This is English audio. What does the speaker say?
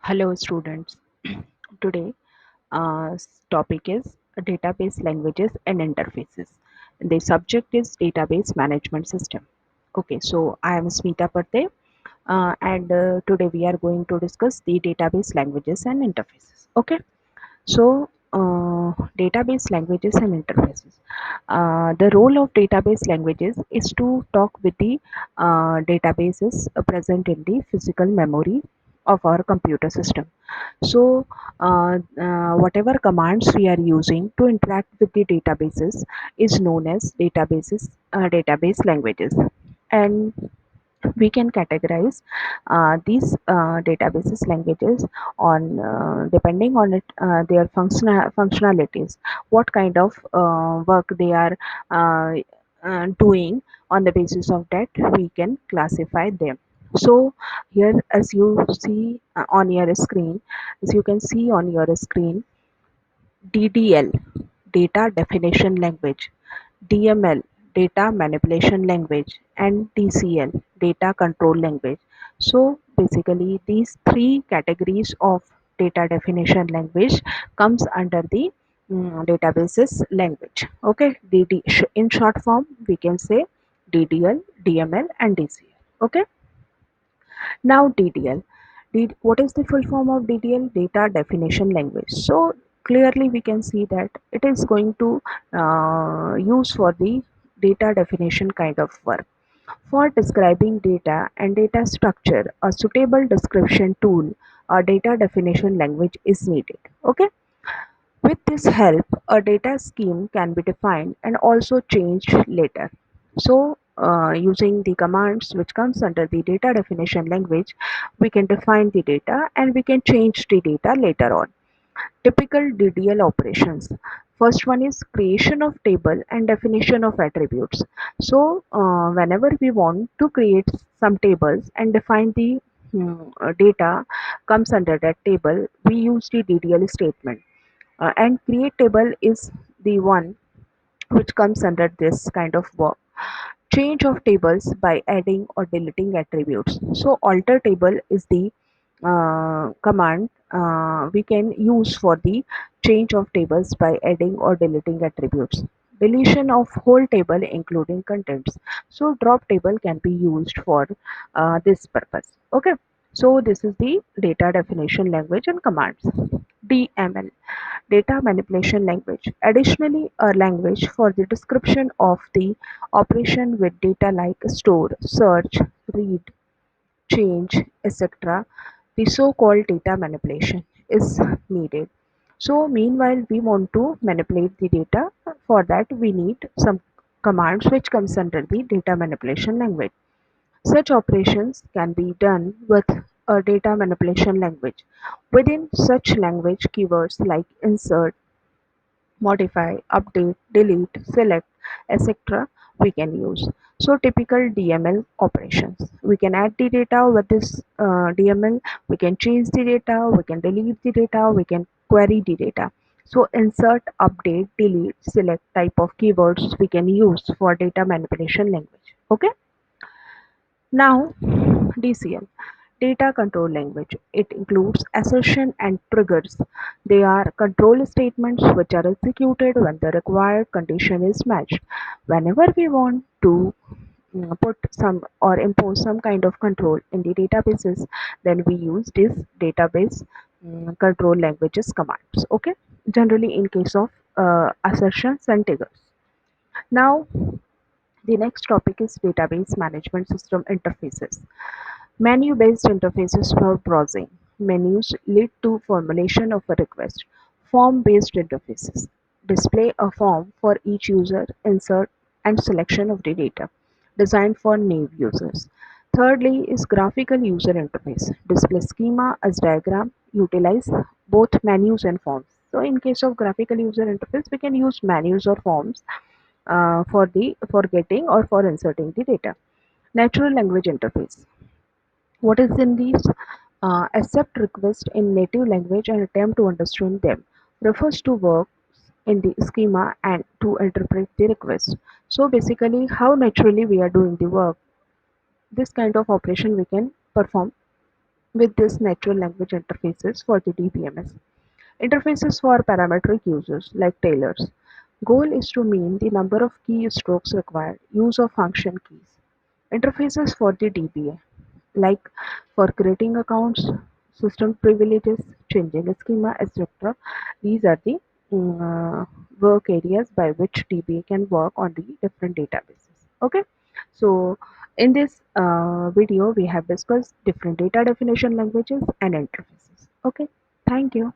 Hello students. Today topic is database languages and interfaces. The subject is database management system. Okay, so I am Smita Pate, and today we are going to discuss the database languages and interfaces. Okay, so database languages and interfaces. The role of database languages is to talk with the databases present in the physical memory of our computer system. So whatever commands we are using to interact with the databases is known as database languages, and we can categorize these databases languages on depending on their functionalities, what kind of work they are uh, doing. On the basis of that we can classify them. So here, as you see on your screen, as you can see on your screen, DDL, data definition language, DML, data manipulation language, and DCL, data control language. So basically these three categories of data definition language comes under the databases language. Okay, in short form we can say DDL, DML, and DCL. Okay. Now DDL. What is the full form of DDL? Data Definition Language. So clearly we can see that it is going to use for the data definition kind of work. For describing data and data structure, a suitable description tool or data definition language is needed. Okay. With this help, a data scheme can be defined and also changed later. So, using the commands which comes under the data definition language, we can define the data and we can change the data later on. Typical DDL operations. First one is creation of table and definition of attributes. So, whenever we want to create some tables and define the data comes under that table, we use the DDL statement. And create table is the one which comes under this kind of work. Change of tables by adding or deleting attributes. So alter table is the command we can use for the change of tables by adding or deleting attributes. Deletion of whole table including contents. So drop table can be used for this purpose. Okay. So this is the data definition language and commands. DML, data manipulation language. Additionally, a language for the description of the operation with data like store, search, read, change, etc. The so-called data manipulation is needed. So meanwhile we want to manipulate the data. For that we need some commands which comes under the data manipulation language. Such operations can be done with a data manipulation language. Within such language, keywords like insert, modify, update, delete, select, etc. we can use. So typical DML operations. We can add the data with this DML, we can change the data, we can delete the data, we can query the data. So insert, update, delete, select type of keywords we can use for data manipulation language. Okay. Now, DCL, data control language. It includes assertion and triggers. They are control statements which are executed when the required condition is matched. Whenever we want to put some or impose some kind of control in the databases, then we use this database control languages commands. Okay, generally in case of assertions and triggers. Now, the next topic is database management system interfaces. Menu-based interfaces for browsing. Menus lead to formulation of a request. Form-based interfaces display a form for each user, insert and selection of the data, designed for new users. Thirdly is graphical user interface. Display schema as diagram, utilize both menus and forms. So in case of graphical user interface, we can use menus or forms for getting or for inserting the data. Natural language interface. What is in these? Accept requests in native language and attempt to understand them. Refers to works in the schema and to interpret the request. So basically, how naturally we are doing the work, this kind of operation we can perform with this natural language interfaces for the DBMS. Interfaces for parametric users like tailors. Goal is to mean the number of keystrokes required, use of function keys. Interfaces for the DBA, like for creating accounts, system privileges, changing a schema, etc. These are the work areas by which DBA can work on the different databases. Okay, so in this video, we have discussed different data definition languages and interfaces. Okay, thank you.